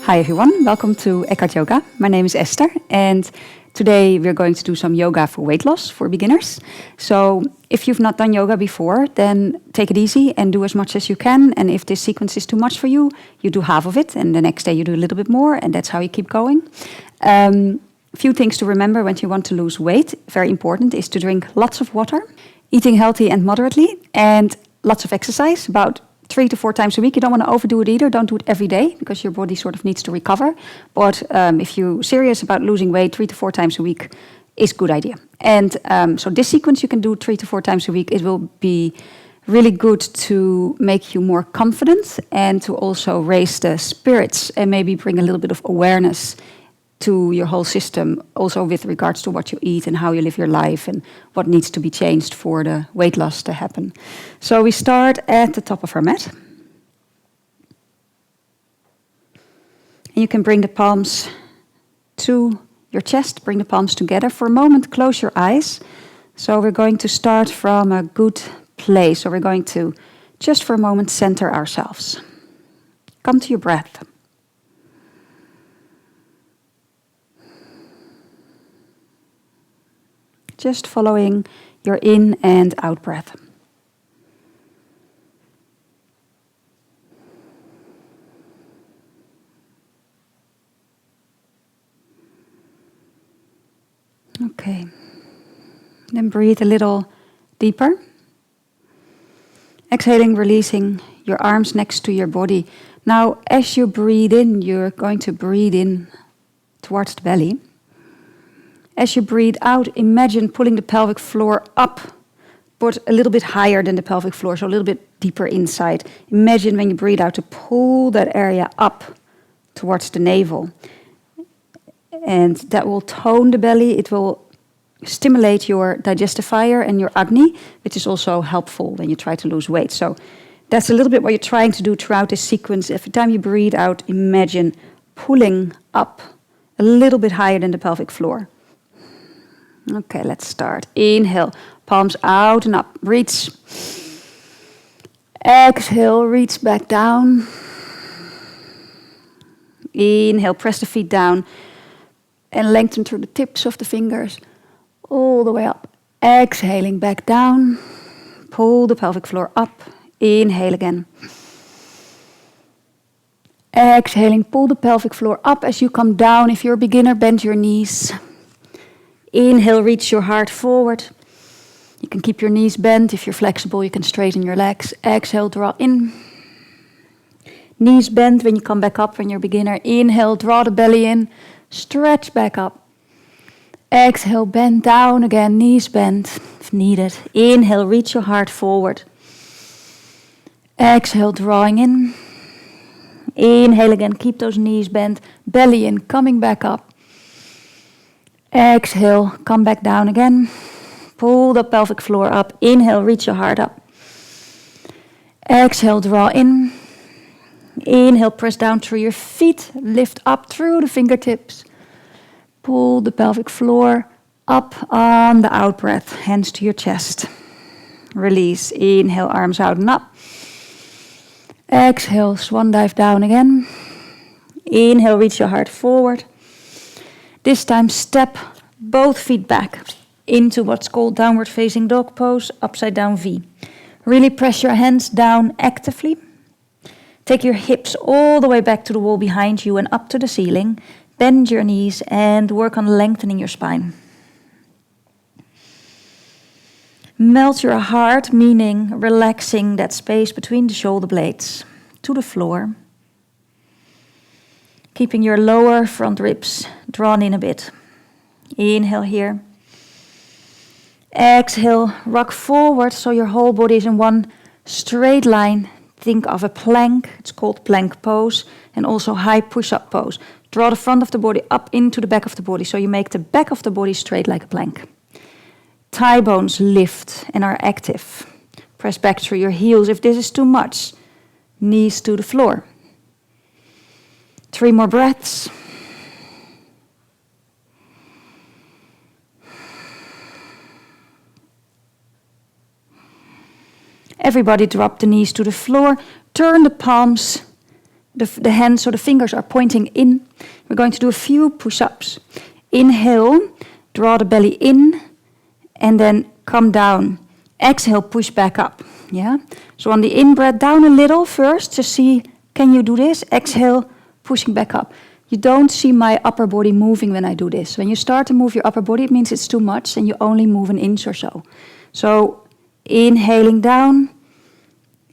Hi everyone, welcome to Eckhart Yoga. My name is Esther and today we're going to do some yoga for weight loss for beginners. So if you've not done yoga before, then take it easy and do as much as you can. And if this sequence is too much for you, you do half of it and the next day you do a little bit more, and that's how you keep going. A few things to remember when you want to lose weight, very important, is to drink lots of water, eating healthy and moderately, and lots of exercise, about 3 to 4 times a week. You don't want to overdo it either. Don't do it every day because your body sort of needs to recover. But if you're serious about losing weight, 3 to 4 times a week is a good idea. And so this sequence you can do 3 to 4 times a week. It will be really good to make you more confident and to also raise the spirits and maybe bring a little bit of awareness to your whole system, also with regards to what you eat and how you live your life and what needs to be changed for the weight loss to happen. So we start at the top of our mat. And you can bring the palms to your chest, bring the palms together. For a moment, close your eyes. So we're going to start from a good place. So we're going to, just for a moment, center ourselves. Come to your breath. Just following your in and out breath. Okay. Then breathe a little deeper. Exhaling, releasing your arms next to your body. Now, as you breathe in, you're going to breathe in towards the belly. As you breathe out, imagine pulling the pelvic floor up, but a little bit higher than the pelvic floor, so a little bit deeper inside. Imagine when you breathe out to pull that area up towards the navel. And that will tone the belly. It will stimulate your digestive fire and your Agni, which is also helpful when you try to lose weight. So that's a little bit what you're trying to do throughout this sequence. Every time you breathe out, imagine pulling up a little bit higher than the pelvic floor. Okay, let's start. Inhale, palms out and up. Reach. Exhale, reach back down. Inhale, press the feet down and lengthen through the tips of the fingers all the way up. Exhaling back down. Pull the pelvic floor up. Inhale again. Exhaling, pull the pelvic floor up as you come down. If you're a beginner, bend your knees. Inhale, reach your heart forward. You can keep your knees bent. If you're flexible, you can straighten your legs. Exhale, draw in. Knees bent when you come back up when you're a beginner. Inhale, draw the belly in. Stretch back up. Exhale, bend down again. Knees bent if needed. Inhale, reach your heart forward. Exhale, drawing in. Inhale again, keep those knees bent. Belly in, coming back up. Exhale, come back down again. Pull the pelvic floor up. Inhale, reach your heart up. Exhale, draw in. Inhale, press down through your feet. Lift up through the fingertips. Pull the pelvic floor up on the out breath. Hands to your chest. Release. Inhale, arms out and up. Exhale, swan dive down again. Inhale, reach your heart forward. This time, step both feet back into what's called downward facing dog pose, upside down V. Really press your hands down actively. Take your hips all the way back to the wall behind you and up to the ceiling. Bend your knees and work on lengthening your spine. Melt your heart, meaning relaxing that space between the shoulder blades to the floor. Keeping your lower front ribs drawn in a bit. Inhale here. Exhale, rock forward so your whole body is in one straight line. Think of a plank, it's called plank pose, and also high push-up pose. Draw the front of the body up into the back of the body so you make the back of the body straight like a plank. Thigh bones lift and are active. Press back through your heels if this is too much. Knees to the floor. 3 more breaths. Everybody drop the knees to the floor. Turn the palms the hands or the fingers are pointing in. We're going to do a few push-ups. Inhale, draw the belly in, and then come down. Exhale, push back up. Yeah. So on the in-breath, down a little first to see, can you do this? Exhale, pushing back up. You don't see my upper body moving when I do this. When you start to move your upper body, it means it's too much and you only move an inch or so. So inhaling down,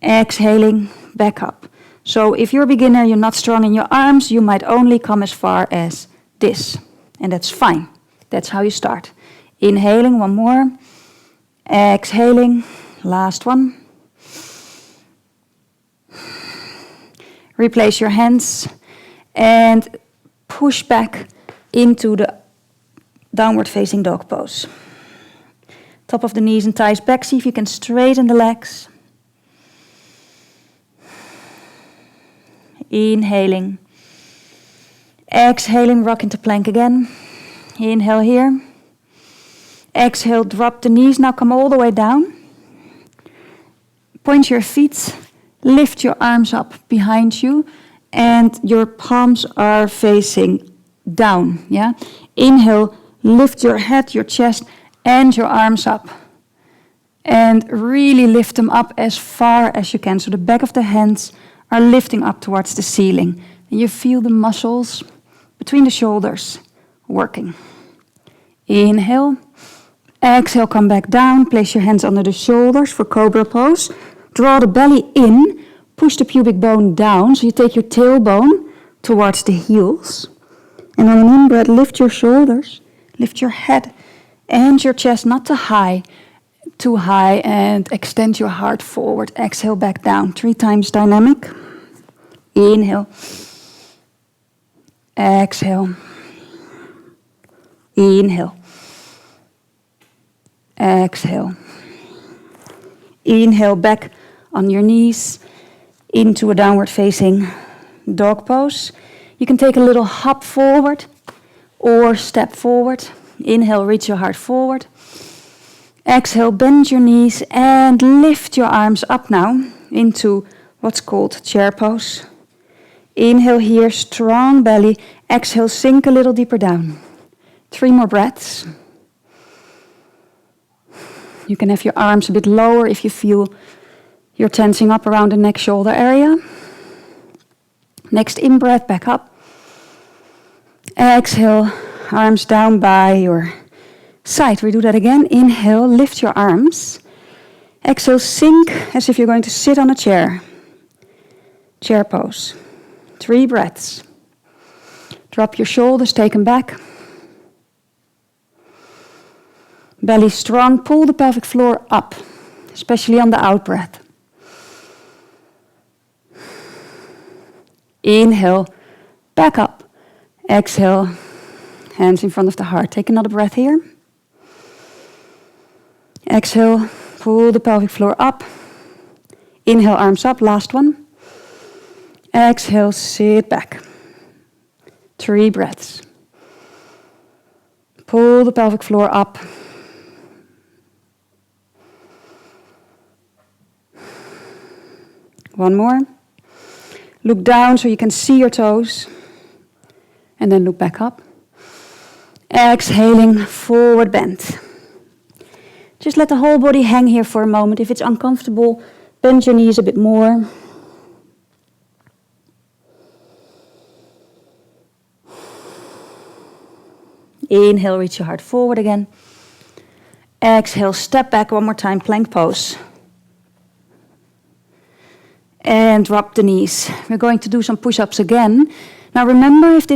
exhaling back up. So if you're a beginner, you're not strong in your arms, you might only come as far as this. And that's fine. That's how you start. Inhaling, one more. Exhaling, last one. Replace your hands and push back into the downward facing dog pose. Top of the knees and thighs back. See if you can straighten the legs. Inhaling. Exhaling, rock into plank again. Inhale here. Exhale, drop the knees. Now come all the way down. Point your feet. Lift your arms up behind you. And your palms are facing down. Yeah. Inhale, lift your head, your chest, and your arms up. And really lift them up as far as you can. So the back of the hands are lifting up towards the ceiling. And you feel the muscles between the shoulders working. Inhale. Exhale, come back down. Place your hands under the shoulders for Cobra Pose. Draw the belly in. Push the pubic bone down. So you take your tailbone towards the heels. And on an in-breath, lift your shoulders. Lift your head and your chest, not too high, and extend your heart forward. Exhale, back down. 3 times dynamic. Inhale. Exhale. Inhale. Exhale. Inhale, back on your knees into a downward facing dog pose. You can take a little hop forward or step forward. Inhale, reach your heart forward. Exhale, bend your knees and lift your arms up now into what's called chair pose. Inhale here, strong belly. Exhale, sink a little deeper down. 3 more breaths. You can have your arms a bit lower if you feel you're tensing up around the neck shoulder area. Next in-breath, back up. Exhale, arms down by your side. We do that again. Inhale, lift your arms. Exhale, sink as if you're going to sit on a chair. Chair pose. 3 breaths. Drop your shoulders, take them back. Belly strong, pull the pelvic floor up, especially on the out breath. Inhale, back up. Exhale, hands in front of the heart. Take another breath here. Exhale, pull the pelvic floor up. Inhale, arms up, last one. Exhale, sit back. 3 breaths. Pull the pelvic floor up. One more. Look down so you can see your toes. And then look back up. Exhaling, forward bend. Just let the whole body hang here for a moment. If it's uncomfortable, bend your knees a bit more. Inhale, reach your heart forward again. Exhale, step back one more time, plank pose. And drop the knees. We're going to do some push-ups again. Now remember, if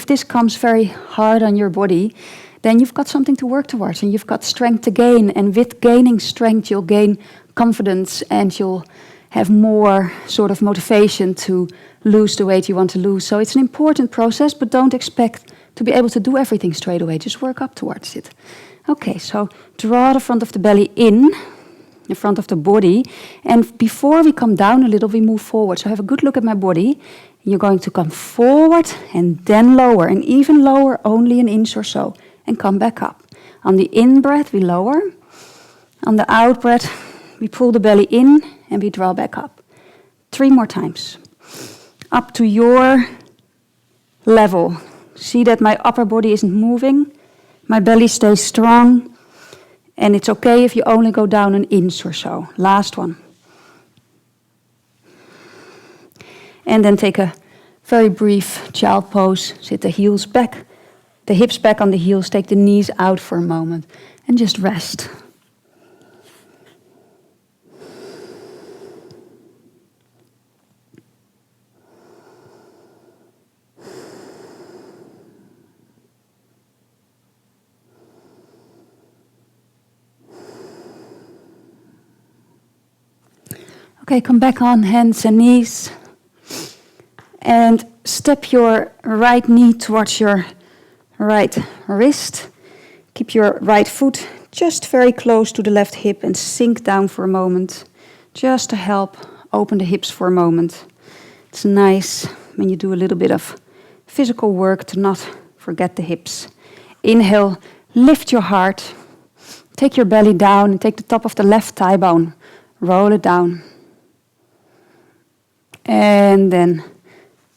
this comes very hard on your body, then you've got something to work towards and you've got strength to gain. And with gaining strength, you'll gain confidence and you'll have more sort of motivation to lose the weight you want to lose. So it's an important process, but don't expect to be able to do everything straight away. Just work up towards it. Okay, so draw the front of the belly in. The front of the body, and before we come down a little, we move forward. So have a good look at my body. You're going to come forward and then lower, and even lower, only an inch or so, and come back up. On the in-breath, we lower. On the out-breath, we pull the belly in and we draw back up. 3 more times. up to your level. See that my upper body isn't moving, my belly stays strong, and it's okay if you only go down an inch or so. Last one. And then take a very brief child pose. Sit the heels back, the hips back on the heels, take the knees out for a moment, and just rest. Okay, come back on hands and knees. And step your right knee towards your right wrist. Keep your right foot just very close to the left hip and sink down for a moment. Just to help open the hips for a moment. It's nice when you do a little bit of physical work to not forget the hips. Inhale, lift your heart. Take your belly down and take the top of the left thigh bone. Roll it down. And then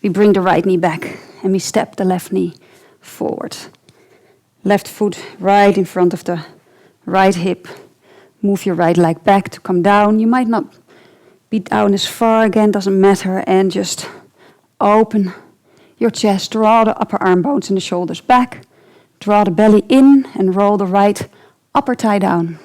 we bring the right knee back and we step the left knee forward. Left foot right in front of the right hip. Move your right leg back to come down. You might not be down as far again, doesn't matter. And just open your chest, draw the upper arm bones and the shoulders back. Draw the belly in and roll the right upper thigh down.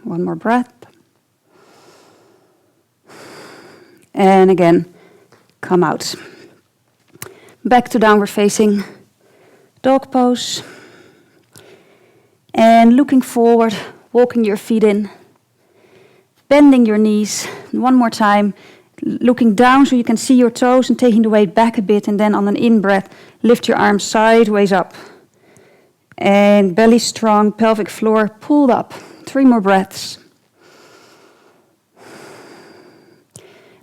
One more breath. And again, come out. Back to downward facing dog pose. And looking forward, walking your feet in. Bending your knees. One more time. Looking down so you can see your toes and taking the weight back a bit. And then on an in-breath, lift your arms sideways up. And belly strong, pelvic floor pulled up. 3 more breaths.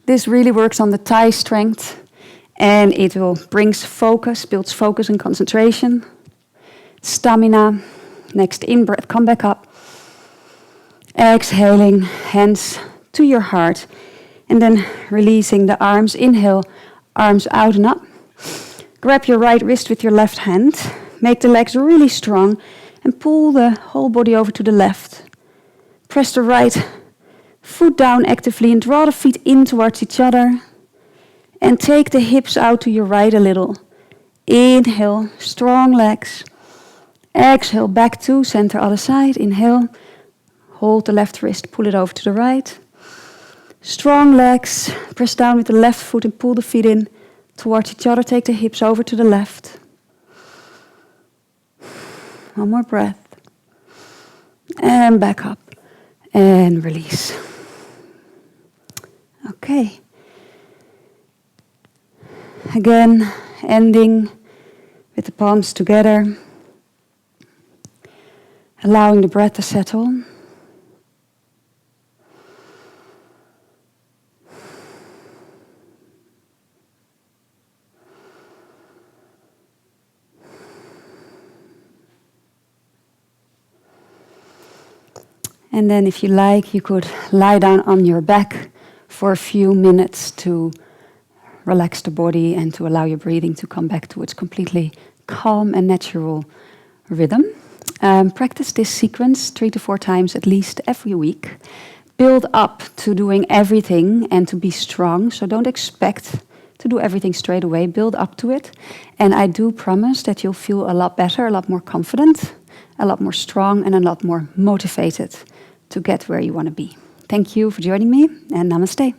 This really works on the thigh strength, and it will brings focus, builds focus and concentration, stamina. Next in-breath, come back up. Exhaling, hands to your heart, and then releasing the arms. Inhale, arms out and up. Grab your right wrist with your left hand. Make the legs really strong, and pull the whole body over to the left. Press the right foot down actively and draw the feet in towards each other. And take the hips out to your right a little. Inhale, strong legs. Exhale, back to center, other side. Inhale, hold the left wrist, pull it over to the right. Strong legs, press down with the left foot and pull the feet in towards each other. Take the hips over to the left. One more breath. And back up. And release. Okay. Again, ending with the palms together. Allowing the breath to settle. And then if you like, you could lie down on your back for a few minutes to relax the body and to allow your breathing to come back to its completely calm and natural rhythm. Practice this sequence 3 to 4 times at least every week. Build up to doing everything and to be strong. So don't expect to do everything straight away. Build up to it. And I do promise that you'll feel a lot better, a lot more confident, a lot more strong, and a lot more motivated to get where you want to be. Thank you for joining me, and namaste.